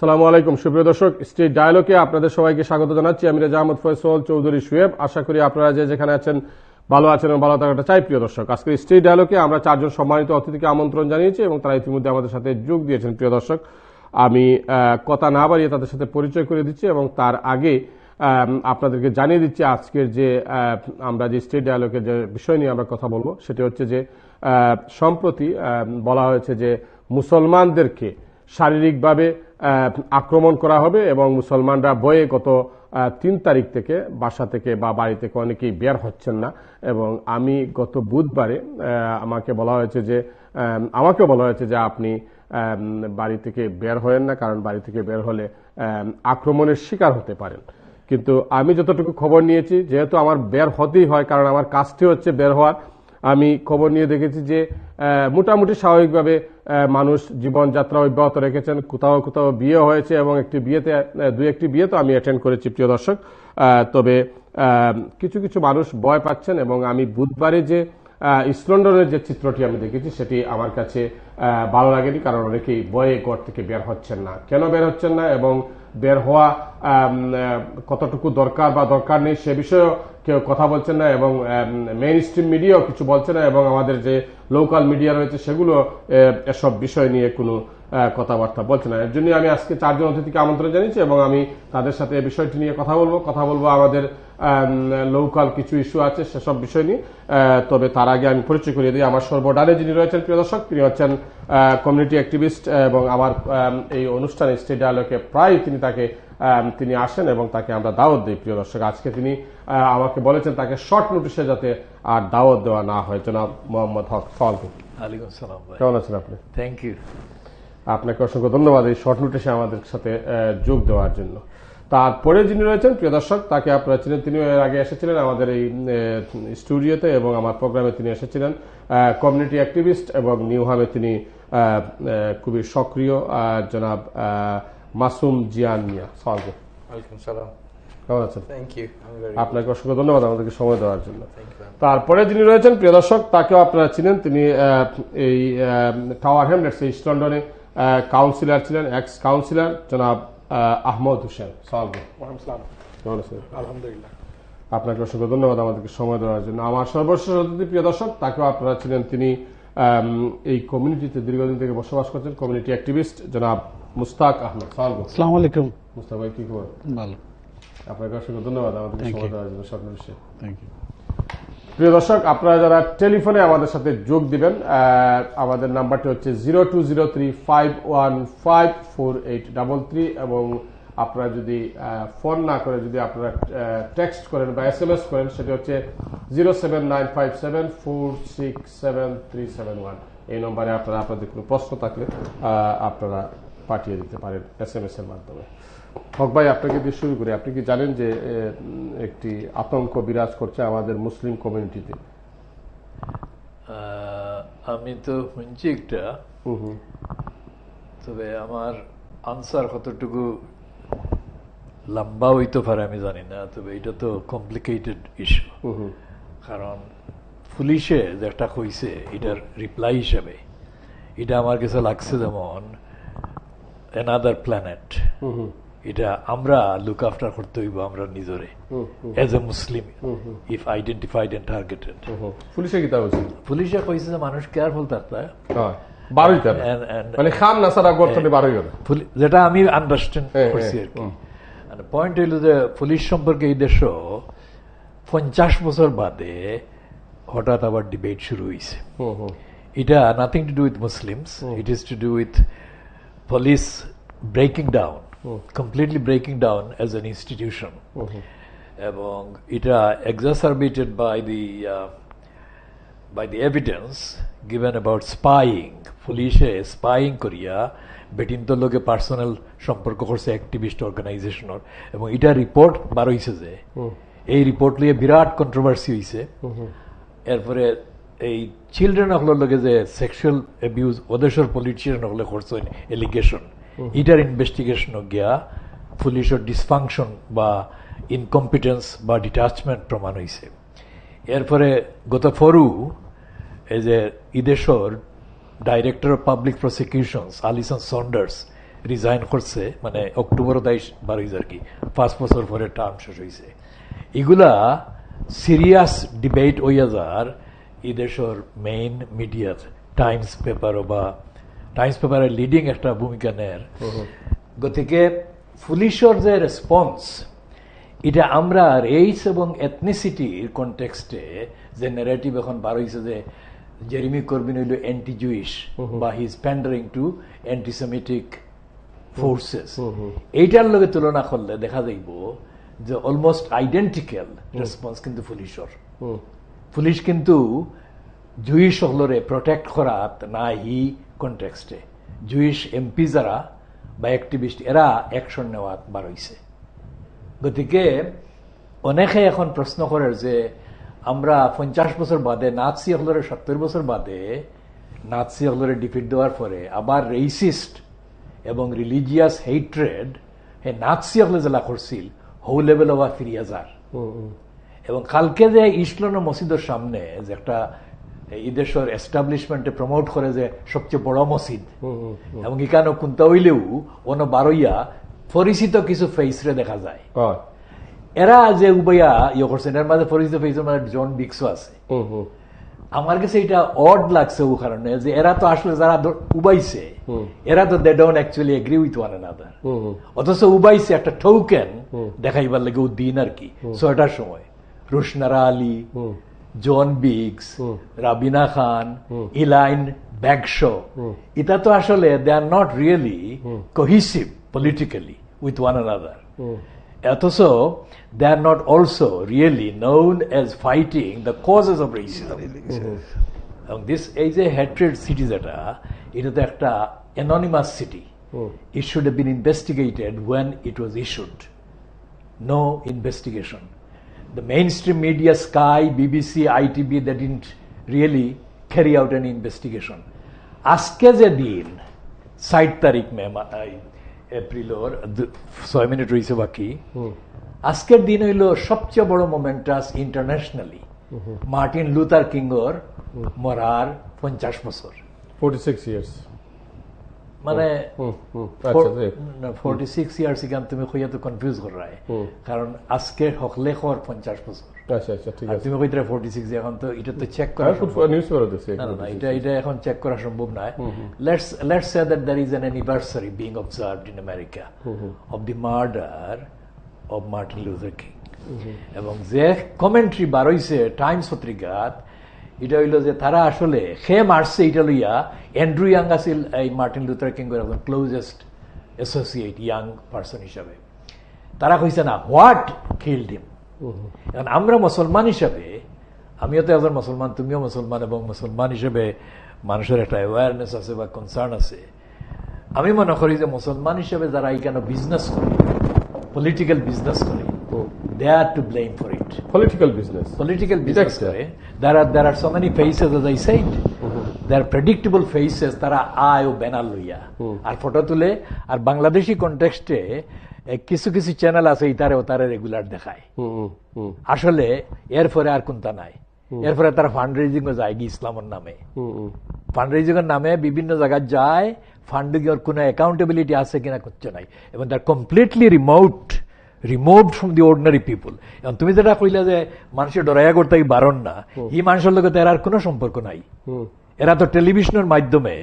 আসসালামু আলাইকুম সুপ্রিয় দর্শক, স্ট্রিট ডায়ালগে আপনাদের সবাইকে স্বাগত জানাচ্ছি। আমি রাজা আহমদ ফয়সল চৌধুরী সুয়েব। আশা করি আপনারা যেখানে আছেন ভালো আছেন এবং ভালো থাকাটা চাই। প্রিয় দর্শক, আজকে স্ট্রিট ডায়ালগে আমরা 4 জন সম্মানিত অতিথিকে আমন্ত্রণ জানিয়েছি এবং তারা ইতিমধ্যে আমাদের সাথে যোগ দিয়েছেন। প্রিয় দর্শক, আমি কথা না বাড়িয়ে তাদের সাথে পরিচয় করে দিচ্ছি এবং তার আগে আপনাদেরকে জানিয়ে দিচ্ছি আজকের যে আমরা যে স্ট্রিট ডায়ালগের যে বিষয় নিয়ে আমরা কথা বলবো সেটি হচ্ছে যে সম্প্রতি বলা হয়েছে যে মুসলমানদেরকে শারীরিকভাবে আক্রমণ করা হবে এবং মুসলমানরা ভয়ে গত 3 তারিখ থেকে বাসা থেকে বা বাড়ি থেকে অনেকেই বের হচ্ছেন না। এবং আমি গত বুধবারে আমাকেও বলা হয়েছে যে আপনি বাড়ি থেকে বের হয়েন না, কারণ বাড়ি থেকে বের হলে আক্রমণের শিকার হতে পারেন। কিন্তু আমি যতটুকু খবর নিয়েছি, যেহেতু আমার বের হতেই হয় কারণ আমার কাজটি হচ্ছে বের হওয়ার, আমি খবর নিয়ে দেখেছি যে মোটামুটি স্বাভাবিকভাবে মানুষ জীবনযাত্রা অব্যাহত রেখেছেন। কোথাও কোথাও বিয়ে হয়েছে এবং দুই একটি বিয়ে তো আমি অ্যাটেন্ড করেছি প্রিয় দর্শক। তবে কিছু কিছু মানুষ ভয় পাচ্ছেন এবং আমি বুধবারে যে ইস্ট লন্ডনের যে চিত্রটি আমি দেখেছি সেটি আমার কাছে ভালো লাগেনি, কারণ অনেকেই ভয়ে ঘর থেকে বের হচ্ছেন না। কেন বের হচ্ছেন না এবং বের হওয়া কতটুকু দরকার বা দরকার নেই সে বিষয়েও কেউ কথা বলছেন না এবং মেইন স্ট্রিম মিডিয়াও কিছু বলছে না এবং আমাদের যে লোকাল মিডিয়া রয়েছে সেগুলো এসব বিষয় নিয়ে কোনো কথাবার্তা বলছে না। এর জন্য আমি আজকে 4 জন অতিথিকে আমন্ত্রণ জানিয়েছি এবং আমি তাদের সাথে এই বিষয়টি নিয়ে কথা বলবো আমাদের লোকাল কিছু ইস্যু আছে সেসব বিষয় নিয়ে। তবে তার আগে আমি পরিচয় করিয়ে দিই আমার সর্বডানে যিনি রয়েছেন প্রিয় দর্শক, তিনি হচ্ছেন কমিউনিটি অ্যাক্টিভিস্ট এবং আমার এই অনুষ্ঠানে স্ট্রিট ডায়ালগে প্রায় তিনি আসেন এবং তাকে আমরা দাওয়াত দিই। প্রিয় দর্শক, আজকে তিনি আমাকে বলেছেন তাকে শর্ট নোটিশে যাতে আর দাওয়াত দেওয়া না হয়। জনাব মোহাম্মদ হক, ওয়ালাইকুম সালাম ভাই, কেমন আছেন আপনি? Thank you. আপনাকে অসংখ্য ধন্যবাদ এই শর্ট নোটিশে আমাদের সাথে যোগ দেওয়ার জন্য। তারপরে যিনি রয়েছেন প্রিয় দর্শক, তাকে আপনারা চিনেন, তিনি এর আগে এসেছিলেন আমাদের এই স্টুডিওতে এবং আমার প্রোগ্রামে তিনি এসেছিলেন। কমিউনিটি অ্যাক্টিভিস্ট এবং নিউহামে তিনি খুবই সক্রিয় জনাব মাসুম জিয়ান মিয়া। ওয়ালাইকুম সালাম, কেমন আছেন? Thank you. আপনাকে অসংখ্য ধন্যবাদ আমাদেরকে সময় দেওয়ার জন্য। তারপরে যিনি রয়েছেন প্রিয় দর্শক, তাকেও আপনারা চিনেন, তিনি এই টাওয়ার হ্যামলেটস ইস্ট লন্ডনে কাউন্সিলর ছিলেন, এক্স কাউন্সিলর জনাব আহমদ হোসেন। কেমন আছেন? আলহামদুলিল্লাহ। আপনাকে অসংখ্য ধন্যবাদ আমাদেরকে সময় দেওয়ার জন্য। আমার সর্বশেষ অতিথি প্রিয় দর্শক, তাকেও আপনারা চিনেন, তিনি এই কমিউনিটিতে দীর্ঘদিন থেকে বসবাস করছেন, কমিউনিটি অ্যাক্টিভিস্ট জনাব মুস্তাক আহমেদ। আসসালামু আলাইকুম। মুস্তাক ভাই, কি খবর? ভালো, আপনাকে অসংখ্য ধন্যবাদ আমাদেরকে সময় দেওয়ার জন্য স্বপ্ন বিষয়ে। Thank you. প্রিয় দর্শক, আপনারা যারা টেলিফোনে আমাদের সাথে যোগ দিবেন, আমাদের নাম্বারটি হচ্ছে 0203515483 এবং আপনারা যদি ফোন না করে যদি আপনারা টেক্সট করেন বা SMS করেন সেটি হচ্ছে 07957467371। এই নম্বরে আপনারা আপনাদের কোনো প্রশ্ন থাকলে আপনারা পাঠিয়ে দিতে পারেন SMS এর মাধ্যমে। হক ভাই, আপনাকে দিয়ে শুরু করি। আপনি কি জানেন যে একটি আতঙ্ক বিরাজ করছে আমাদের মুসলিম কমিউনিটিতে? আমি তো শুনছি একটা, তবে আমার আনসার কতটুকু লম্বা হইতে পারে আমি জানি না, তবে এটা তো কমপ্লিকেটেড ইস্যু। কারণ পুলিশে যেটা কইছে এটার রিপ্লাই হিসাবে এটা আমার কাছে লাগছে যেমন অ্যানাদার প্ল্যানেট। এটা আমরা লুক আফটার করতে হইব আমরা নিজরে as a Muslim, if identified and targeted. পুলিশে কি তা বলছে? পুলিশে কইছে যে মানুষ কেয়ারফুল থাকতে, মানে খাম না সারা গর্তনে বার হইল, যেটা আমি আন্ডারস্ট্যান্ড করছি আর কি। পয়েন্ট হইল যে পুলিশ সম্পর্কে এই দেশ 50 বছর বাদে হঠাৎ আবার ডিবেট শুরু হয়েছে। এটা nothing to do with Muslims, it is to do with police breaking down, completely breaking down as an institution. এবং এটা exacerbated by the evidence given about spying. পুলিশে স্পাইং করিয়া বেটিন্তর লোকে পার্সোনাল সম্পর্ক করছে অ্যাক্টিভিস্ট অর্গানাইজেশনের, এবং এটা রিপোর্ট বার হয়েছে যে এই রিপোর্ট নিয়ে বিরাট কন্ট্রোভার্সি হয়েছে। এরপরে এই চিলড্রেন হলের লোকে যে সেক্সুয়াল অ্যাবিউজ ওদেশের পলিটিশিয়ান হলে করছেন এলিগেশন, এটার ইনভেস্টিগেশন গিয়া পুলিশের ডিসফাংশন বা ইনকম্পিটেন্স বা ডিটাচমেন্ট প্রমাণ হয়েছে। এরপরে গত ফরু এই যে ইদেশর director of public prosecutions Alison Saunders resign করছে, মানে অক্টোবর 22 আর কি, 5 বছর পরে টার্ম শেষ হয়েছে। এগুলা সিরিয়াস ডিবেট হইয়া যার এই দেশের মেইন মিডিয়ার টাইমস পেপার বা টাইমস পেপারের লিডিং একটা ভূমিকা নেয়। গতিকে পুলিশের যে রেসপন্স, এটা আমরা রেস এবং এথনিসিটির কনটেক্সটে যে ন্যারেটিভ এখন বার হয়েছে যে জেরেমি করবিন হইল অ্যান্টি জুইশ বা হি ইজ প্যান্ডারিং টু অ্যান্টিসেমিটিক ফোর্সেস, এইটার লগে তুলনা করলে দেখা যাইব যে অলমোস্ট আইডেন্টিক্যাল রেসপন্স কিন্তু পুলিশের। পুলিশ কিন্তু জুইশ হলরে প্রটেক্ট করাত না হি কনটেক্সটে জুইশ এমপি যারা বা অ্যাক্টিভিস্ট এরা অ্যাকশন নেওয়া বার হইছে। গতিকে অনেকে এখন প্রশ্ন করে যে আমরা 50 বছর বাদে নাৎসি হলরে 70 বছর বাদে নাৎসি হলরে ডিফিট দেওয়ার পরে আবার রেসিস্ট এবং রিলিজিয়াস হেট্রেড নাৎসি হলে জেলা করছিল হৌ লেভেল আবার ফিরিয়া যার। এবং কালকে যে ইসলাম মসজিদের সামনে যে একটা এই দেশের এস্টাবলিশমেন্টে প্রমোট করে যে সবচেয়ে বড় মসজিদ, এবং এখানে কুন্তা হইলেও অন্য বারইয়া পরিচিত কিছু ফেসরে দেখা যায়। এরা যে উবাইয়া ইয়ে করছেন এর মাঝে পরিচিত ফেসের মানে জন বিক্সও আছে। আমার কাছে এটা অড লাগছে ও কারণে যে এরা তো আসলে যারা উবাইছে এরা তো they don't actually agree with one another, অথচ উবাইছে একটা টোকেন দেখাইবার লাগে ও দিন আর কি 6টার সময়। Rushanara Ali, John Biggs, Rabina Khan, Elaine Bagshaw, এটা তো আসলে they are not really cohesive politically with one another. অথচ they are not also really known as fighting the causes of racism. এবং this এই যে hatred city যেটা, এটা তো একটা anonymous city. It should have been investigated when it was issued. No investigation. The mainstream media, Sky, BBC, ITV, they didn't really carry out any investigation. আজকে যে দিন 7 তারিখ এপ্রিলের 6 মিনিট রয়েছে বাকি, আজকের দিন হইল সবচেয়ে বড় মোমেন্টাস ইন্টারন্যাশনালি মার্টিন লুথার কিংর মরার 50 বছর, 46 ইয়ার্স, মানে 46 ইয়ার্স এখান তুমি কইয়া তো কনফিউজ করায়, কারণ আজকে হকলে খর 50 বছর। আচ্ছা আচ্ছা, ঠিক আর আছে। তুমি কইতে 46, এখন তো এটা তো চেক করা নিউজ পেপার দিছে না, এটা এখন চেক করা সম্ভব নয়। Let's say that there is an anniversary being observed in America of the murder of Martin Luther King. এবং যে কমেন্ট্রি বার হইছে টাইমস পত্রিকাত, এটা হইল যে তারা আসলে সে মারছে এটা লইয়া অ্যান্ড্রু ইয়াং আছিল এই মার্টিন লুথার কিং এর একজন ক্লোজেস্ট অ্যাসোসিয়েট ইয়াং পারসন হিসাবে। তারা কইছে না হোয়াট কিলড হিম। এখন আমরা মুসলমান হিসাবে, আমিও তো একজন মুসলমান, তুমিও মুসলমান, এবং মুসলমান হিসেবে মানুষের একটা অ্যাওয়ারনেস আছে বা কনসার্ন আছে। আমি মনে করি যে মুসলমান হিসেবে যারা এখানে বিজনেস করে, পলিটিক্যাল বিজনেস করে, they are to blame for it. Political business করে, there are so many faces, as I said. There are predictable faces, তারা আয় ও ব্যানার লইয়া আর ফটো তুলে। আর বাংলাদেশি কনটেক্সটে কিছু কিছু চ্যানেল আছে ইতারে ও তারে রেগুলার দেখায়। আসলে এরপরে আর কোনটা নাই। এরপরে তারা ফান্ড রেজিং ও যায় ইসলামের নামে, ফান্ড রেজিং এর নামে বিভিন্ন জায়গায় যায়, ফান্ডিং এর কোনো অ্যাকাউন্টেবিলিটি আছে কিনা করছে নাই, এবং তার completely removed from the ordinary people. এবং তুমি যেটা কইলা যে মানুষের ডরাইয়া করতে বারণ না, এই মানুষের লোক এর আর কোনো সম্পর্ক নাই। এরা তো টেলিভিশনের মাধ্যমে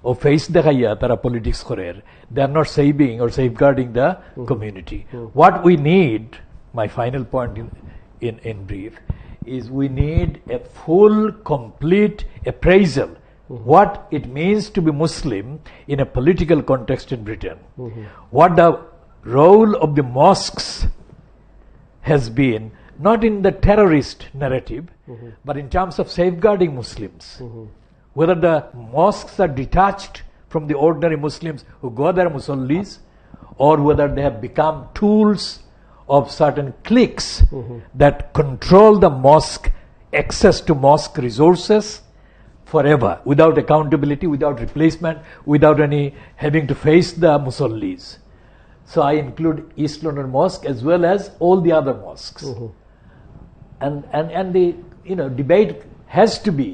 ও ফেস দেখাইয়া তারা পলিটিক্স করে, they are not saving or safeguarding the community. What we need, my final point in brief, is we need a full, complete appraisal what it means to be Muslim in a political context in Britain. What the role of the mosques has been, not in the terrorist narrative, but in terms of safeguarding Muslims. Whether the mosques are detached from the ordinary Muslims who go there musallis, or whether they have become tools of certain cliques that control the mosque, access to mosque resources forever, without accountability, without replacement, without any having to face the musallis. So I include East London Mosque as well as all the other mosques. And the debate has to be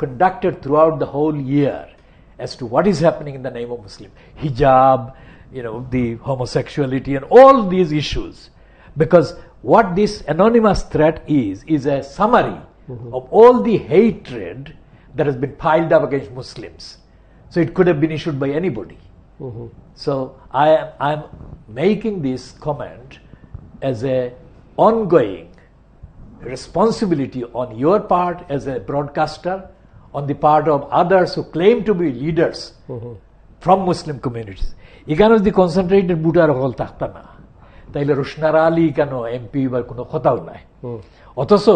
conducted throughout the whole year, as to what is happening in the name of Muslim. Hijab, the homosexuality and all these issues. Because what this anonymous threat is a summary of all the hatred that has been piled up against Muslims. So it could have been issued by anybody. So I'm making this comment as a ongoing responsibility on your part as a broadcaster, on the part of others who claim to be leaders from Muslim communities. এখানে যদি concentrated বুটার হল থাকতো না তাইলে রুশনার আলী কেন MP বা কোনো কথাও নাই অথচ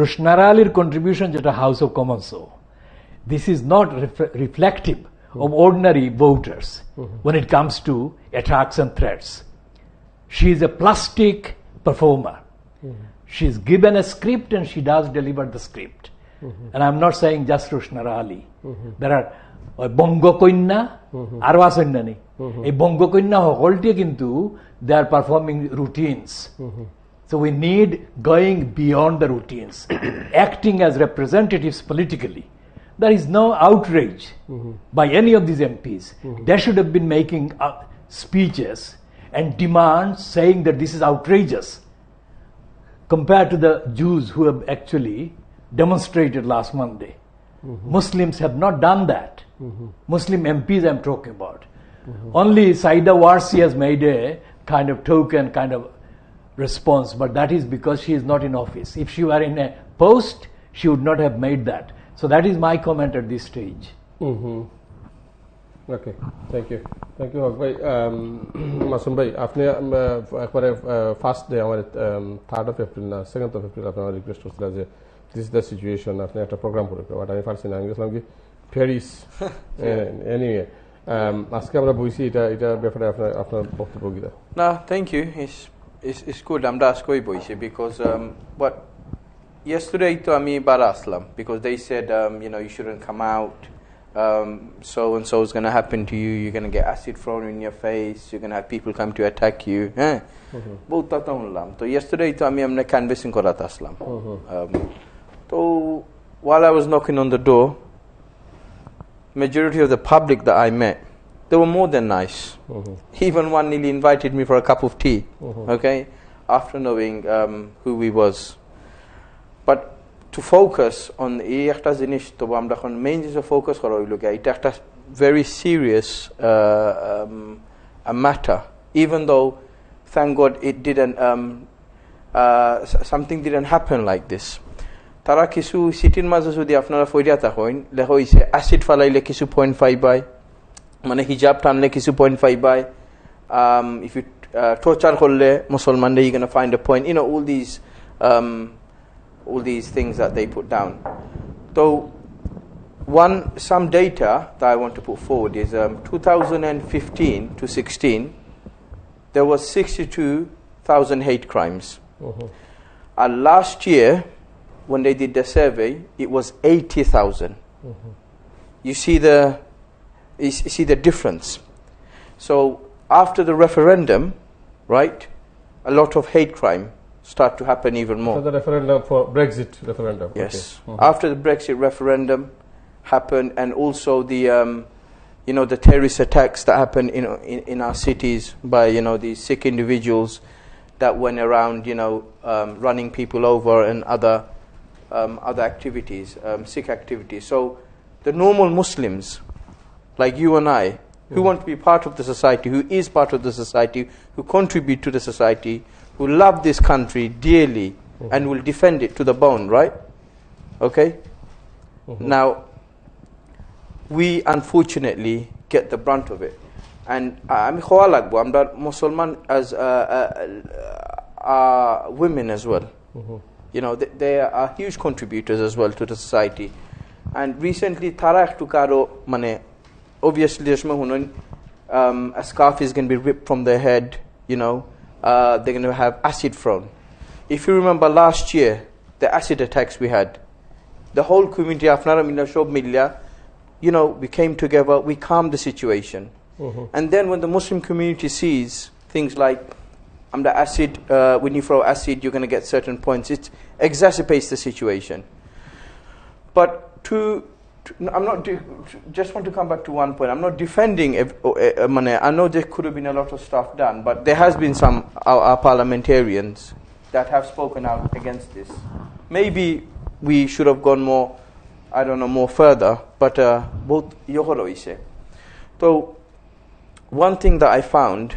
রুশনার আলীর কন্ট্রিবিউশন যেটা হাউস অফ কমন্সও this is not reflective of ordinary voters when it comes to attacks and threats. She is a plastic performer. She is given a script and she does deliver the script. And I'm not saying just Rushnar Ali. There are Bongo Koinna, Arwa Sendani. A Bongo Koinna Holte Kintu, they are performing routines. So we need going beyond the routines, acting as representatives politically. There is no outrage by any of these MPs. They should have been making speeches and demands saying that this is outrageous compared to the Jews who have actually demonstrated last Monday. Muslims have not done that. Muslim MPs I'm talking about. Only Saida Warsi has made a kind of token, kind of response, but that is because she is not in office. If she were in a post, she would not have made that. So that is my comment at this stage. Okay, thank you. Thank you, ভাই মাসুম ভাই আপনি একবারে first day আমার 3rd of April না 2nd of April আপনার request করছিল যে this is the situation আপনি একটা প্রোগ্রাম করে বাট আমি পারছি না আমি গেছিলাম কি প্যারিস এনিওয়ে আজকে আমরা বইছি এটা ব্যাপারে আপনার বক্তব্য কি দাও না থ্যাংক ইউ it's good আমরা আজকেই বইছি because what yesterday to আমি বার আসলাম because they said you shouldn't come out so and so is going to happen to you, you're going to get acid thrown in your face, you're going to have people come to attack you বহুত কথা শুনলাম তো yesterday তো আমি এমনি canvassing করাতে আসলাম so while I was knocking on the door, majority of the public that I met, they were more than nice. Even one nearly invited me for a cup of tea, okay, after knowing who he was. But to focus on এই একটা জিনিস তো আমরা এখন main জিনিস focus করা হইল এটা একটা very serious a matter, even though thank God it didn't something didn't happen like this. তারা কিছু সিটির মাঝে যদি আপনারা ফইরা থাকেন লেখা হইছে অ্যাসিড ফালাইলে কিছু 0.5 বাই মানে হিজাব টানলে কিছু 0.5 বাই if you torture করলে মুসলমানরা you're going to find a point, all these things that they put down. So some data that I want to put forward is 2015 to 16 there was 62,000 hate crimes. And last year when they did the survey it was 80,000. You see the difference. So after the referendum, right, a lot of hate crime start to happen even more. So the referendum for Brexit referendum. Yes. Okay. After the Brexit referendum happened, and also the the terrorist attacks that happened in our cities by these sick individuals that went around running people over and other activities, sick activities. So the normal Muslims like you and I who want to be part of the society, who is part of the society, who contribute to the society, who love this country dearly and will defend it to the bone, right? Okay? Now, we unfortunately get the brunt of it. And I'm not Muslim as women as well. They are huge contributors as well to the society. And recently, Tarak Tukaro, obviously, a scarf is going to be ripped from their head, they're going to have acid thrown. If you remember last year, the acid attacks we had, the whole community, we came together, we calmed the situation. And then when the Muslim community sees things like, the acid, when you throw acid, you're going to get certain points, it exacerbates the situation. But I'm not. Just want to come back to one point. I'm not defending Mane. I know there could have been a lot of stuff done, but there has been some our parliamentarians that have spoken out against this. Maybe we should have gone more. I don't know, more further. But both yohoro ise. So one thing that I found,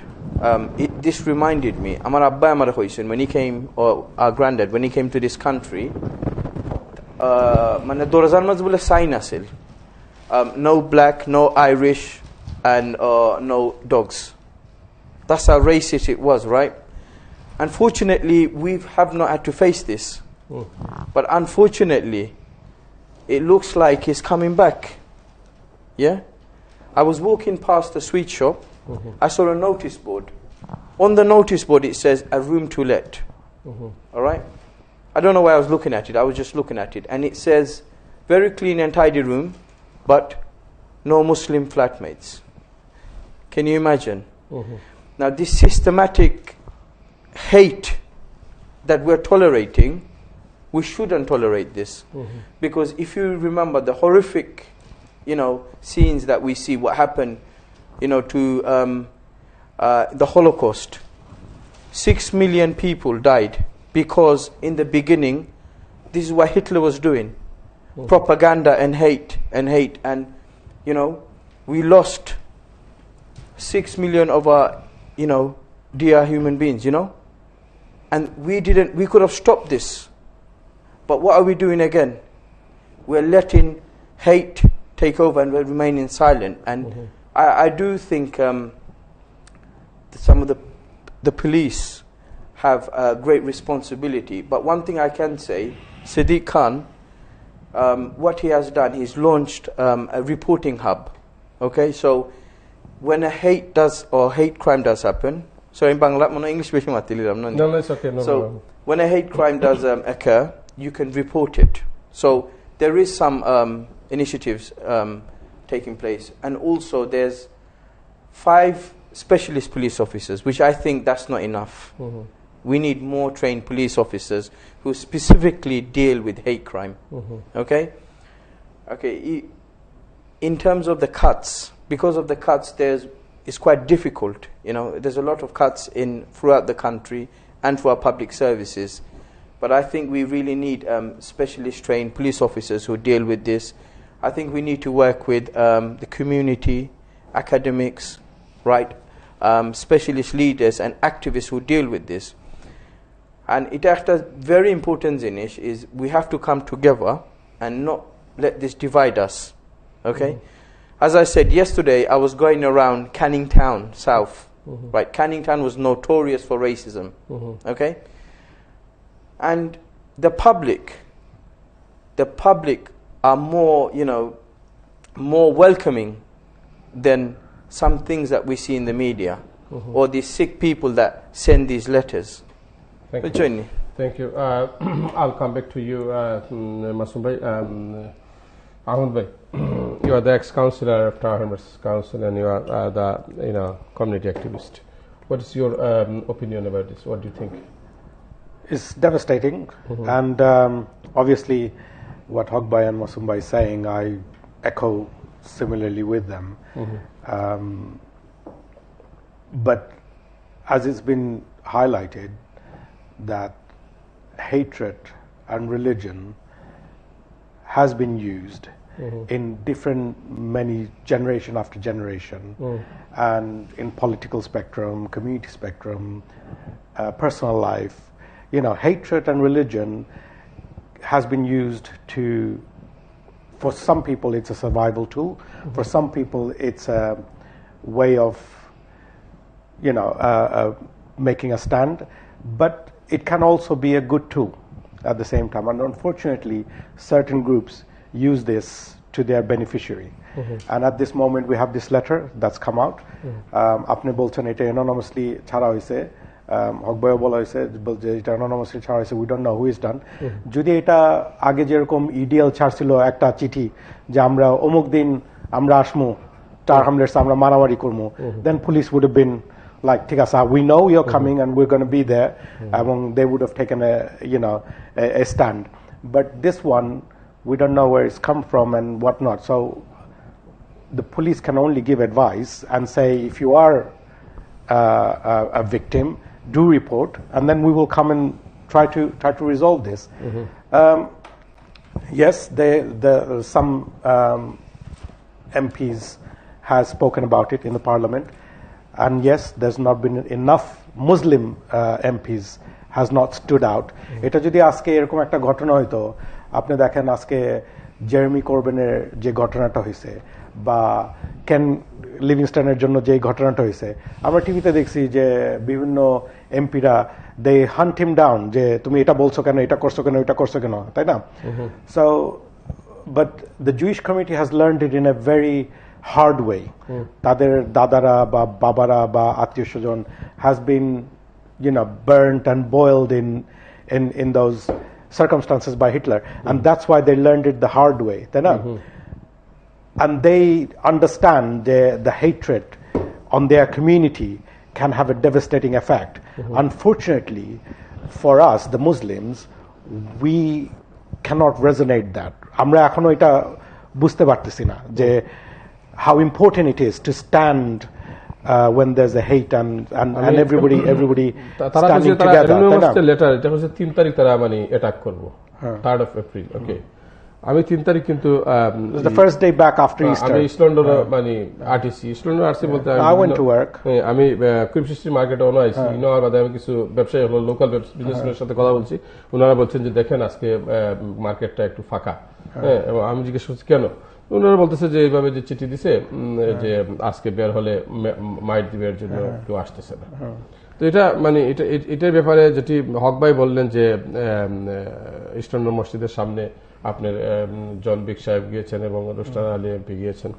this reminded me. Amar Abba Amar Hoisen when he came, or our granddad when he came to this country. মানে দরজার মাঝে বলে sign আছিল no black, no Irish, and no dogs. That's how racist it was, right? Unfortunately, we have not had to face this. But unfortunately, it looks like it's coming back. Yeah? I was walking past the sweet shop. I saw a notice board. On the notice board, it says, a room to let. All right? I don't know why I was looking at it. I was just looking at it. And it says, very clean and tidy room, but no Muslim flatmates. Can you imagine? Now, this systematic hate that we're tolerating, we shouldn't tolerate this. Because if you remember the horrific, scenes that we see, what happened, to the Holocaust. 6 million people died. Because in the beginning, this is what Hitler was doing. Propaganda and hate. And, we lost 6 million of our, dear human beings, And we could have stopped this. But what are we doing again? We're letting hate take over and we're remaining silent. And I do think some of the police have a great responsibility. But one thing I can say, Sadiq Khan, what he has done, he's launched a reporting hub. Okay, so when a hate crime does happen, sorry, in Bangla, English no, it's okay. No, so when a hate crime does occur, you can report it. So there is some initiatives taking place, and also there's 5 specialist police officers, which I think that's not enough. We need more trained police officers who specifically deal with hate crime. Okay? In terms of the cuts, because of the cuts, it's quite difficult. There's a lot of cuts throughout the country and for our public services. But I think we really need specialist trained police officers who deal with this. I think we need to work with the community, academics, right? Specialist leaders and activists who deal with this. And it has very important is we have to come together and not let this divide us. Okay? As I said yesterday, I was going around Canning Town, South. Right? Canning Town was notorious for racism. Okay? And the public are more welcoming than some things that we see in the media, or these sick people that send these letters. Thank you. I'll come back to you, Masoom Bhai. Ahmed Bhai, you are the ex-councillor of Tower Hamlets Council, and you are the community activist. What is your opinion about this? What do you think? It's devastating, and obviously, what Haq Bhai and Masoom Bhai is saying, I echo similarly with them. But as it's been highlighted, that hatred and religion has been used in many generation after generation, and in political spectrum, community spectrum, personal life. Hatred and religion has been used for some people it's a survival tool, for some people it's a way of making a stand, but it can also be a good tool at the same time. And unfortunately, certain groups use this to their beneficiary. And at this moment, we have this letter that's come out. Apni bolchen eta anonymously chhara hoyse, Haq Bhai bola hoyse je eta anonymously chhara hoyse, we don't know who is done. Jodi eta age jerokom EDL chharchilo ekta chithi je amra omuk din amra ashmu Tower Hamlets amra maramari kormo, then police would have been like, we know you're coming and we're going to be there. They would have taken a stand. But this one we don't know where it's come from and whatnot. So the police can only give advice and say, if you are a victim, do report, and then we will come and try to resolve this. Yes, some MPs has spoken about it in the parliament, and yes, there's not been enough Muslim MPs has not stood out. এটা যদি আজকে এরকম একটা ঘটনা হইতো, আপনি দেখেন আজকে জেরেমি করবেনের যে ঘটনাটা হয়েছে বা কেন লিভিংস্টনের জন্য যে ঘটনাটা হয়েছে, আমরা টিভিতে দেখছি যে বিভিন্ন এমপিরা দে হান্ট হিম ডাউন, যে তুমি এটা বলছো কেন, এটা করছো কেন, এটা করছো কেন, তাই না? So but the Jewish community has learned it in a very hard way. তাদের দাদারা বা বাবারা বা আত্মীয় স্বজন has been burnt and boiled in those circumstances by Hitler, and that's why they learned it the hard way. And they understand the hatred on their community can have a devastating effect. Unfortunately, for us, the Muslims, we cannot resonate that. আমরা এখনো এটা বুঝতে পারতেছি না যে how important it is to stand when there's a hate and everybody standing together. Letter এটা হচ্ছে 3 তারিখ তারা মানে অ্যাটাক করব, 3rd of April. ওকে, আমি 3 তারিখ কিন্তু the first day back after Easter. আমি ইস্ট লন্ডন মানে আরটিসি, ইস্ট লন্ডন আরসি বলতে I went to work. আমি ক্রিপস স্ট্রিট মার্কেটে আইছি, আর বাদে আমি কিছু ব্যবসায়ী হলো লোকাল বিজনেসম্যানের সাথে কথা বলছি, ওনারা বলছেন যে দেখেন আজকে মার্কেটটা একটু ফাঁকা। এবং আমি জিজ্ঞেস করছি কেন, ওনারা বলতেছে যে এইভাবে যে চিঠি দিছে যে আজকে বের হলে মাইট দিবের জন্য কেউ আসতেছে না। তো এটা মানে এটার ব্যাপারে যেটি হক ভাই বললেন যে ইস্ট লন্ডন মসজিদের সামনে আপনার জন বিগ সাহেব গিয়েছেন এবং রুস্টার আলী এমপি গিয়েছেন,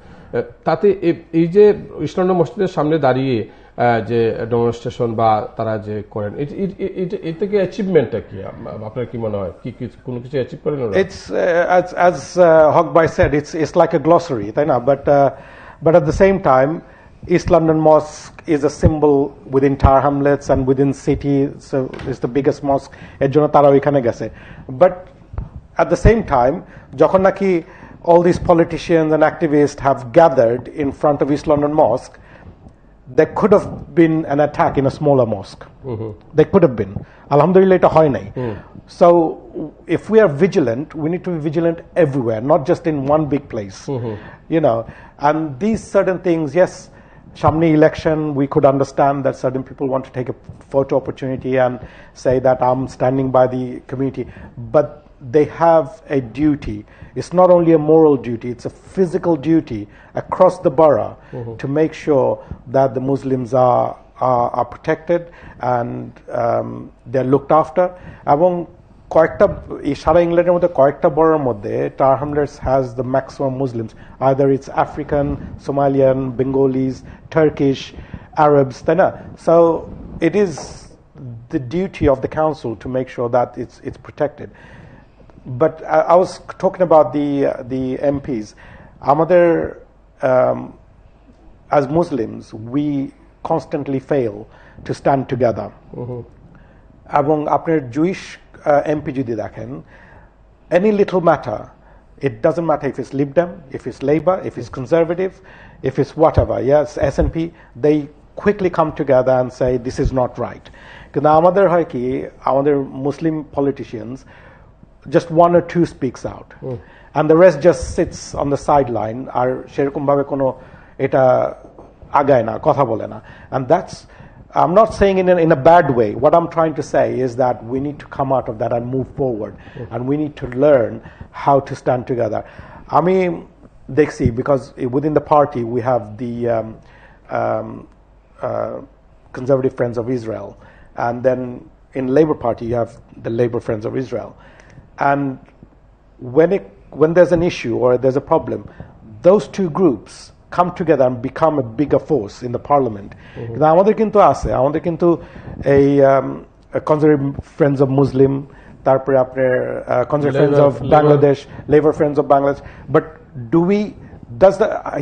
তাতে এই যে ইস্ট লন্ডন মসজিদের সামনে দাঁড়িয়ে যে ডেমনস্ট্রেশন বা তারা যে করেন, এর থেকে অ্যাচিভমেন্টটা কি আপনার কি মনে হয়, কি কোনো কিছু অ্যাচিভ করেন? It's as Hok Bhai said, it's like a glossary, তাই না? But at the same time, East London Mosque is a symbol within Tower Hamlets and within city, so it's the biggest mosque. এর জন্য তারা ওইখানে গেছে। But at the same time, যখন নাকি all these politicians and activists have gathered in front of East London Mosque, there could have been an attack in a smaller mosque. There could have been. Alhamdulillah, এটা হয় নাই. So if we are vigilant, we need to be vigilant everywhere, not just in one big place. And these certain things, yes, Shamni election, we could understand that certain people want to take a photo opportunity and say that I'm standing by the community, but they have a duty. It's not only a moral duty, it's a physical duty across the borough to make sure that the Muslims are protected and they're looked after. এবং কয়েকটা এই সারা ইংল্যান্ডের মধ্যে কয়েকটা বড়োর মধ্যে Tower Hamlets has the maximum Muslims, either it's African, Somalian, Bengalis, Turkish, Arabs, তাই না? So it is the duty of the council to make sure that it's protected. But I was talking about the MPs. Amader, as Muslims, we constantly fail to stand together. এবং আপনার Jewish MP যদি দেখেন, any little matter, it doesn't matter if it's Lib Dem, if it's Labour, if it's Conservative, if it's whatever, yes, SNP, they quickly come together and say this is not right. কিন্তু আমাদের হয় কি, আমাদের মুসলিম politicians, just one or two speaks out, and the rest just sits on the sideline আর সেরকম ভাবে কোনো এটা আগায় না, কথা বলে না. And that's, I'm not saying in a bad way. What I'm trying to say is that we need to come out of that and move forward, and we need to learn how to stand together. আমি দেখছি, because within the party we have the Conservative Friends of Israel, and then in Labour Party you have the Labour Friends of Israel. And when there's an issue or there's a problem, those two groups come together and become a bigger force in the parliament. আমাদের কিন্তু আছে, আমাদের কিন্তু এই Conservative Friends of Muslim, তারপরে আপনার Conservative Friends of Bangladesh, Labour Friends of Bangladesh. But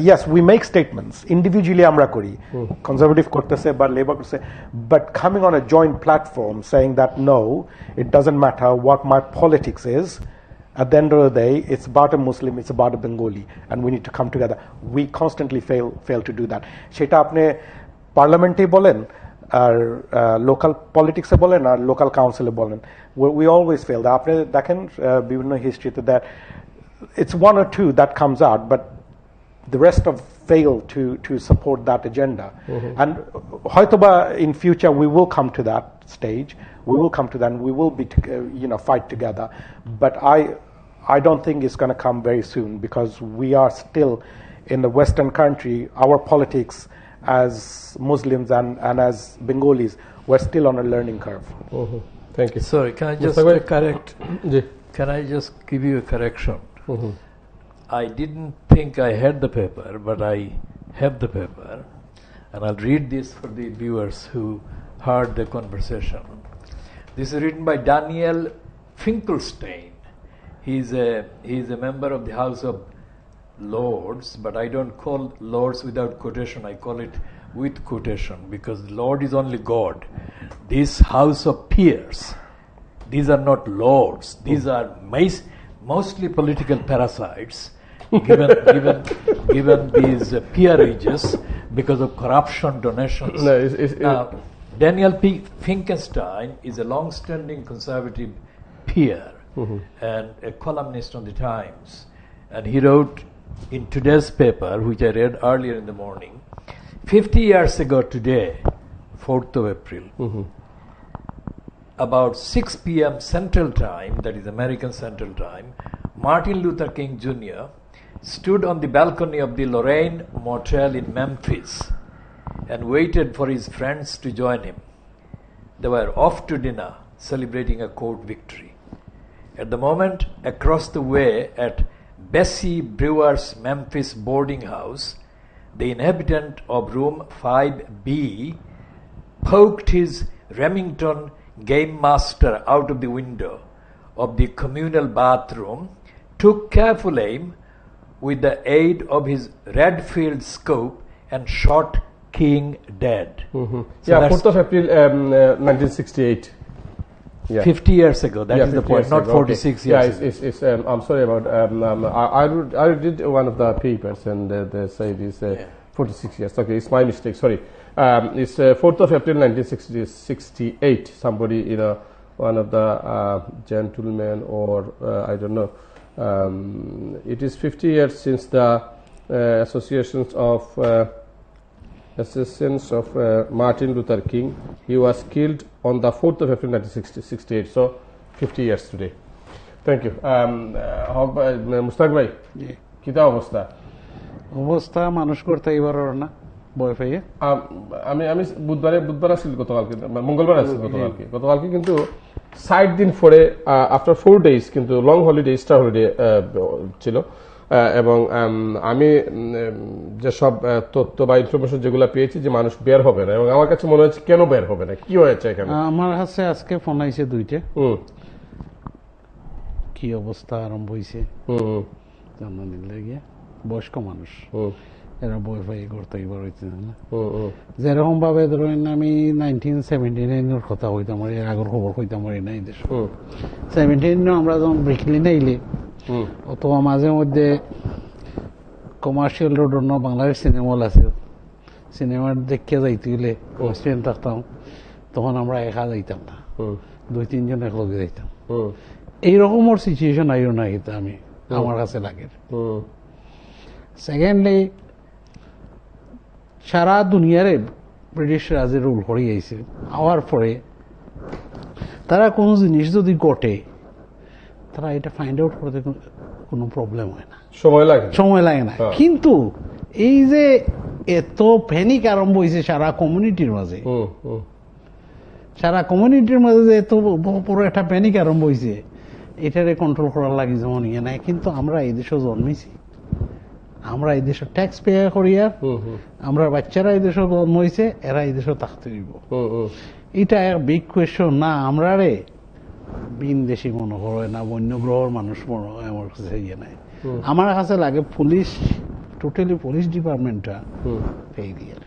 yes, we make statements individually, আমরা করি, Conservative করতেছে বা Labour করতেছে, but coming on a joint platform saying that no, it doesn't matter what my politics is, At the end of the day, it's about a Muslim, it's about a Bengali, and we need to come together. We constantly fail to do that. সেটা আপনি পার্লামেন্টে বলেন, আর local পলিটিক্সে বলেন, আর local কাউন্সিলে বলেন, we always fail. আপনি দেখেন বিভিন্ন হিস্ট্রিতে that it's one or two that comes out, but the rest of fail to support that agenda. And hoytoba in future we will come to that stage. We will come to that, and we will be fight together. But I don't think it's going to come very soon, because we are still in the Western country. Our politics as Muslims and as Bengalis, we're still on a learning curve. Thank you. Sorry, can I just Mustaq bhai? correct? G Can I just give you a correction? I didn't think I had the paper, but I have the paper, and I'll read this for the viewers who heard the conversation. This is written by Daniel Finkelstein. He is a member of the House of Lords, but I don't call Lords without quotation. I call it with quotation, because the Lord is only God. This House of Peers, these are not lords. These are mostly political parasites, given these peerages because of corruption, donations. No, Daniel Finkelstein is a long-standing conservative peer and a columnist on the Times, and he wrote in today's paper, which I read earlier in the morning, 50 years ago today, 4th of April, about 6 p.m. Central Time, that is American Central Time, Martin Luther King Jr. stood on the balcony of the Lorraine Motel in Memphis and waited for his friends to join him. They were off to dinner, celebrating a court victory. At the moment, across the way at Bessie Brewer's Memphis boarding house, the inhabitant of room 5B poked his Remington Game Master out of the window of the communal bathroom, took careful aim with the aid of his Redfield scope, and shot King dead. So yeah, that's 4th of April 1968. Yeah. 50 years ago. That is the 50 point, years not ago, 46 okay. years Yeah, ago. it's I'm sorry about. I did one of the papers, and they say this 46 years. Okay, it's my mistake. Sorry. It's 4th of April 1968. Somebody, one of the gentlemen, or I don't know. It is 50 years since the assassins of Martin Luther King. He was killed on the 4th of April 1968. So 50 years today. Thank you. Mustaq ভাই, কিতা অবস্থা? অবস্থা মানুষ করতে এবার না বয় পেয়ে আমি বুধবার আসছিল গতকালকে, মঙ্গলবার আসছিল গতকালকে কিন্তু 60 দিন পরে আফটার 4 ডেজ কিন্তু লং হলিডে, স্টার হলিডে ছিল, এবং আমি যেসব তথ্য বা ইনফরমেশন যেগুলো পেয়েছি যে মানুষ বের হবে না, এবং আমার কাছে মনে হচ্ছে কেন বের হবে না, কি হয়েছে এখানে? আমার কাছে আজকে ফোন আইছে দুইটা, কি অবস্থা আরম্ভ হয়েছে জানানির লাগে, বয়স্ক মানুষ এরা বই পাই করতে এবার হইতে না, যেরকম ভাবে ধরেন আমি 1979 কথা হইতাম, এর আগের খবর হইতাম পারি না। এই দেশ 79 আমরা যখন ব্রিকলি নাইলে অথবা মাঝে মধ্যে commercial road Bangladesh cinema hall আছে, সিনেমার দেখে যাইতে গেলে স্টুডেন্ট থাকতাম, তখন আমরা একা যাইতাম না, 2-3 জন একলগে যাইতাম। এইরকমের সিচুয়েশন আইও না, এটা আমি আমার কাছে লাগে। সেকেন্ডলি, সারা দুনিয়ারে ব্রিটিশ রাজে রুল করে আইছে, হওয়ার পরে তারা কোনো জিনিস যদি ঘটে, তারা এটা ফাইন্ড আউট করতে কোনো প্রবলেম হয় না, সময় লাগে না। কিন্তু এই যে এত প্যানিক আরম্ভ হয়েছে সারা কমিউনিটির মাঝে, যে এত বড় একটা প্যানিক আরম্ভ হয়েছে, এটারে কন্ট্রোল করার লাগে যেমন ইয়ে নাই। কিন্তু আমরা এই দেশে জন্মেছি, আমরা এই দেশের ট্যাক্স পে করি, আর আমরা বাচ্চারা এই দেশে জন্ম হয়েছে, এরা এই দেশে থাকতে দিব। এটা এক বিগ কোয়েশ্চন না, আমরা রে বিন দেশি মনে হয় না, অন্য গ্রহের মানুষ মনে হয়, আমার কাছে ইয়ে নাই। আমার কাছে লাগে পুলিশ, টোটালি পুলিশ ডিপার্টমেন্টটা ফেইলিয়ার,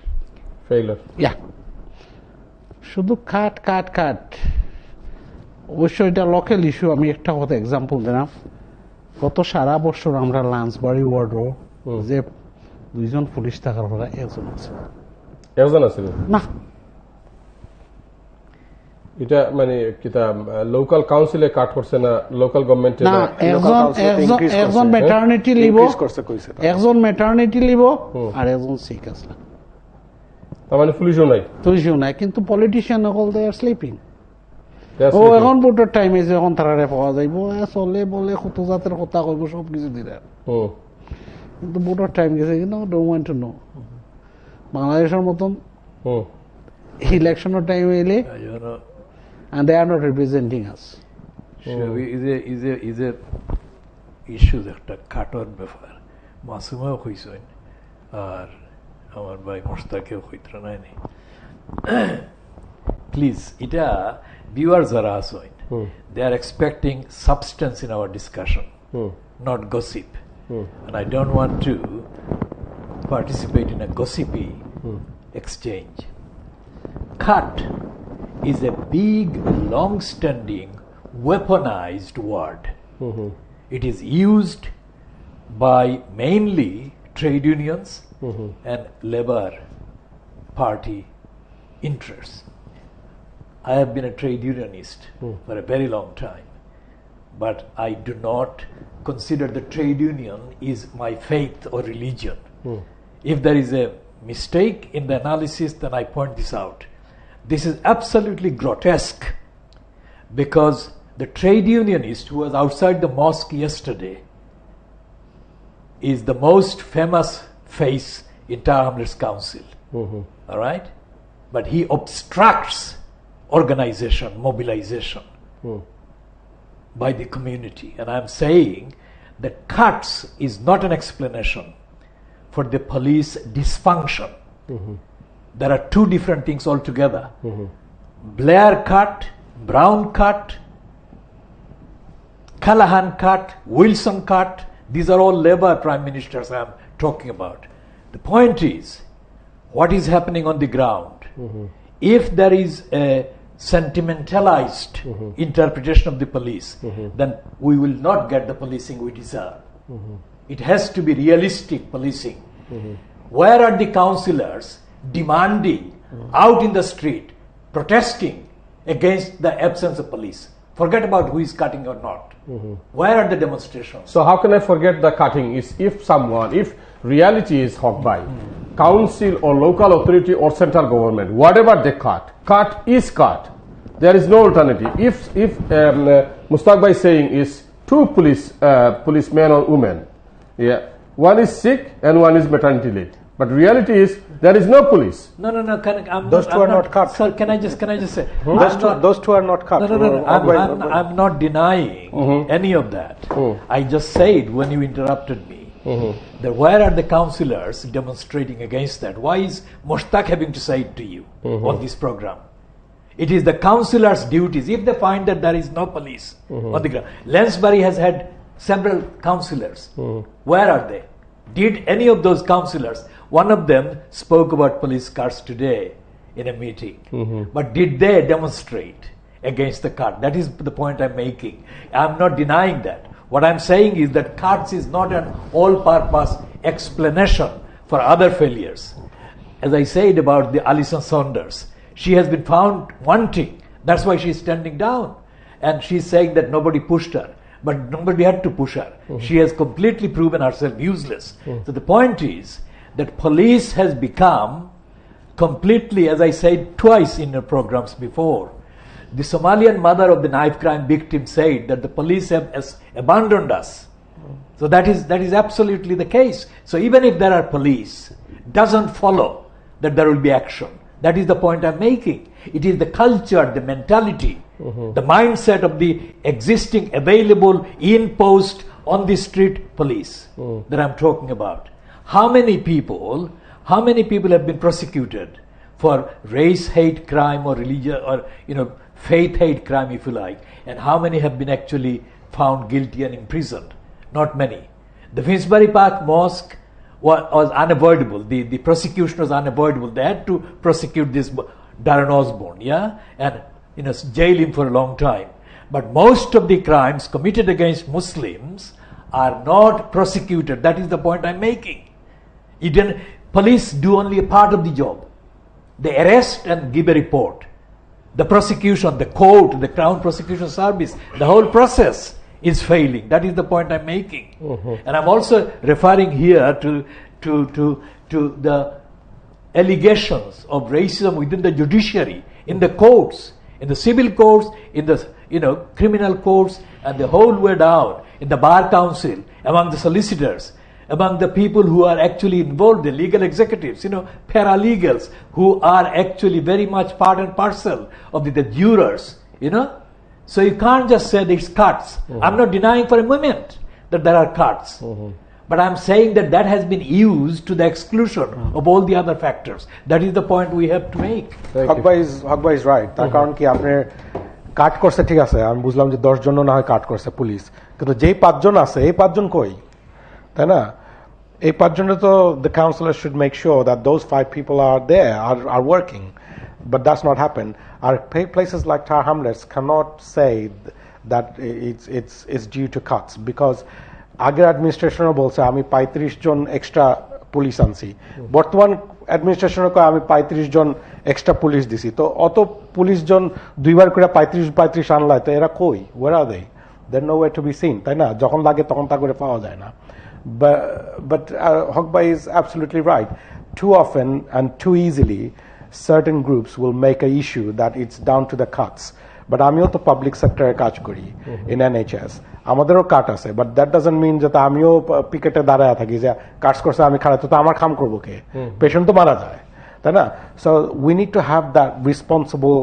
শুধু কাট। অবশ্যই এটা লোকাল ইস্যু। আমি একটা কথা এক্সাম্পল দিলাম, গত সারা বছর আমরা লান্সবাড়ি ওয়ার্ডও যে 2 জন পুলিশ থাকার পরে একজন আছে একজন আছে না এটা মানে কিতা লোকাল কাউন্সিলে কাট করছে না লোকাল গভর্নমেন্টে না একজন ম্যাটারনিটি লিভ একজন ম্যাটারনিটি লিভ আর একজন সিক আছে তার মানে পুলিশও নাই তুইও নাই কিন্তু পলিটিশিয়ান সকল দে আর স্লিপিং ও এখন ভোটের টাইমে যে এখন তারারে পাওয়া যাইব চলে বলে কত জাতের কথা কইব সব কিছু দিলে কিন্তু ভোটের টাইম গেছে কিন্তু ডোন্ট ওয়ান্ট টু নো বাংলাদেশের মতন ইলেকশনের টাইম এলে and they are not representing us. is a issue একটা কাটর ব্যাপার মাসুমাও কইছেন আর আমার ভাই মোস্তাকেও কইত্রা নাইনি প্লিজ এটা ভিউয়ার যারা আছেন they are expecting substance in our discussion not gossip and I don't want to participate in a gossipy exchange. Cut is a big, long-standing, weaponized word. It is used by mainly trade unions and Labour Party interests. I have been a trade unionist for a very long time, but I do not consider the trade union is my faith or religion. If there is a mistake in the analysis, then I point this out. This is absolutely grotesque because the trade unionist who was outside the mosque yesterday is the most famous face in Tower Hamlets Council. All right? But he obstructs organization, mobilization by the community. And I'm saying that cuts is not an explanation for the police dysfunction. There are two different things altogether. Blair cut, Brown cut, Callaghan cut, Wilson cut. These are all Labour prime ministers I am talking about. The point is, what is happening on the ground? If there is a sentimentalized interpretation of the police, then we will not get the policing we deserve. It has to be realistic policing. Where are the councillors demanding out in the street, protesting against the absence of police? Forget about who is cutting or not. Where are the demonstrations? So how can I forget the cutting is if reality is hawk by council or local authority or central government, whatever they cut is cut. There is no alternative. If Mustaq Bhai saying is two policemen or women, one is sick and one is maternity leave. But reality is there is no police. No. Those two are not cut. Sir, can I just say? Those two are not cut. No. I'm not denying any of that. I just said when you interrupted me that where are the councillors demonstrating against that? Why is Mushtaq having to say it to you on this program? It is the councillors' duties. If they find that there is no police on the ground, Lansbury has had several councillors. Where are they? Did any of those councillors? One of them spoke about police cars today in a meeting. But did they demonstrate against the cut? That is the point I'm making. I'm not denying that. What I'm saying is that cuts is not an all-purpose explanation for other failures. As I said about the Alison Saunders, she has been found wanting. That's why she's standing down. And she's saying that nobody pushed her. But nobody had to push her. She has completely proven herself useless. So the point is that police has become completely, as I said twice in the programs before, the Somalian mother of the knife crime victim said that the police have abandoned us. So that is absolutely the case. So even if there are police, doesn't follow that there will be action. That is the point I'm making. It is the culture, the mentality, the mindset of the existing available in-post on the street police that I'm talking about. How many people have been prosecuted for race hate crime or religion or faith hate crime, if you like, and how many have been actually found guilty and imprisoned? Not many. The Finsbury Park Mosque was unavoidable. The prosecution was unavoidable. They had to prosecute this Darren Osborne, and jail him for a long time. But most of the crimes committed against Muslims are not prosecuted. That is the point I'm making. Police do only a part of the job. They arrest and give a report. The prosecution, the court, the Crown Prosecution Service, the whole process is failing. That is the point I'm making. And I'm also referring here to the allegations of racism within the judiciary, in the courts, in the civil courts, in the criminal courts, and the whole way down in the bar council, among the solicitors, among the people who are actually involved, the legal executives, paralegals, who are actually very much part and parcel of the jurors, So you can't just say there's cuts. I'm not denying for a moment that there are cuts. But I'm saying that has been used to the exclusion of all the other factors. That is the point we have to make. হকবা is right. তার কারণ কি আপনি কাট করছে ঠিক আছে, আমি বুঝলাম যে 10 জন না হয় কাট করছে পুলিশ, কিন্তু যেই 5 জন আছে এই 5 জন কই, তাই না? এই 5 জনের তো the counselor should make sure that those 5 people are there, are working, but that's not happened. Our places like Tower Hamlets cannot say that it's due to cuts, because আগের অ্যাডমিনিস্ট্রেশনও বলছে আমি 35 জন এক্সট্রা পুলিশ আনছি, বর্তমান অ্যাডমিনিস্ট্রেশনও কয় আমি 35 জন extra police দিছি। তো অত পুলিশ জন দুইবার করে 35 আনলায় তো এরা কই, where are they? They're nowhere to be seen, তাই না? যখন লাগে তখন তা করে পাওয়া যায় না। But Hokba is absolutely right. Too often and too easily certain groups will make an issue that it's down to the cuts. But আমিও তো পাবলিক সেক্টরে কাজ করি in NHS, আমাদেরও কাট আছে, বাট দ্যাট ডাজন্ট মিন যে আমিও পিকেটে দাঁড়ায় থাকি যে কাজ করছে আমি খারাপ, তো আমার খাম করবো কে? পেশেন্ট তো মারা যায়, তাই না? So we need to have that responsible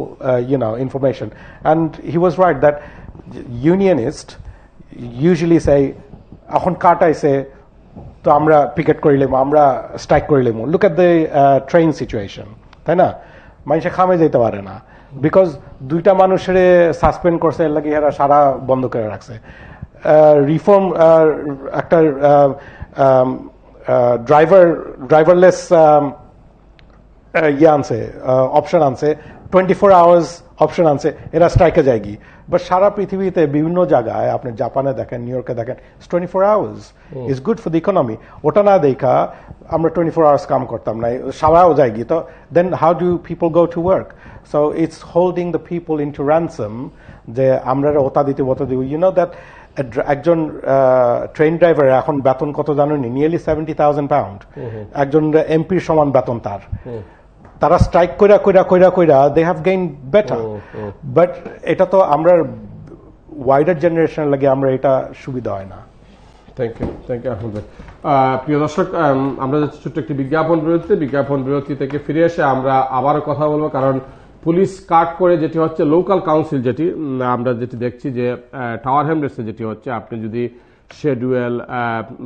information. And he was right that unionist usually সে এখন কাট আইছে তো আমরা পিকেট করিলাম, আমরা স্ট্রাইক করিলাম। Look at the train situation, তাই না? মানুষে খামে যেতে পারে না, বিকজ 2টা মানুষের সাসপেন্ড করছে, এর লাগে এরা সারা বন্ধ করে রাখছে। রিফর্ম একটা ড্রাইভারলেস আনছে, অপশন আনছে, 24 আওয়ার্স অপশন আনছে, এরা স্ট্রাইকে যায় কি। বাট সারা পৃথিবীতে বিভিন্ন জায়গায়, আপনি জাপানে দেখেন, নিউ ইয়র্কে দেখেন, 24 hours is good for the economy. ওটা না দেখা আমরা 24 আওয়ার্স কাম করতাম না, সারাও যায় কি। তো then how do people go to work? So it's holding the people into ransom, যে আমরা ওটা দিতে ওটা দিব। দ্যাট একজন ট্রেন ড্রাইভার এখন বেতন কত জানেন? Nearly 70,000 pound. একজন এমপির সমান বেতন তার। তারা স্ট্রাইক কইরা they have gain better. But এটা তো আমরা ওয়াইডার জেনারেশনের লাগে আমরা এটা সুবিধা হয় না। থ্যাংক ইউ আহমদ ভাই। প্রিয় দর্শক, আমরা যাচ্ছি ছোট্ট একটি বিজ্ঞাপন বিরতি থেকে ফিরে এসে আমরা আবারও কথা বলবো, কারণ পুলিশ কাট করে যেটি হচ্ছে লোকাল কাউন্সিল, যেটি আমরা দেখছি যে টাওয়ার হ্যামলেটসে যেটি হচ্ছে, আপনি যদি শেডুয়েল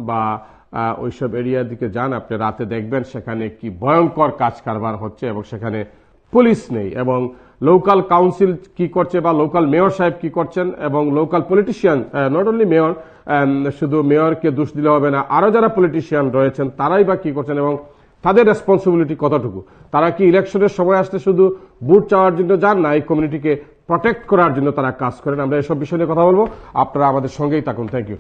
বা ওইসব এরিয়ার দিকে যান, আপনি রাতে দেখবেন সেখানে কি ভয়ঙ্কর কাজ কারবার হচ্ছে এবং সেখানে পুলিশ নেই। এবং লোকাল কাউন্সিল কি করছে বা লোকাল মেয়র সাহেব কি করছেন এবং local politician, not only mayor, শুধু মেয়রকে দোষ দিলে হবে না, আরো যারা পলিটিশিয়ান রয়েছেন তারাই বা কি করছেন এবং তাদের রেসপন্সিবিলিটি কতটুকু? তারা কি ইলেকশনের সময় আসতে শুধু ভোট চাওয়ার জন্য যান, না এই কমিউনিটিকে প্রটেক্ট করার জন্য তারা কাজ করেন? আমরা এসব বিষয় নিয়ে কথা বলবো, আপনারা আমাদের সঙ্গেই থাকুন। Thank you.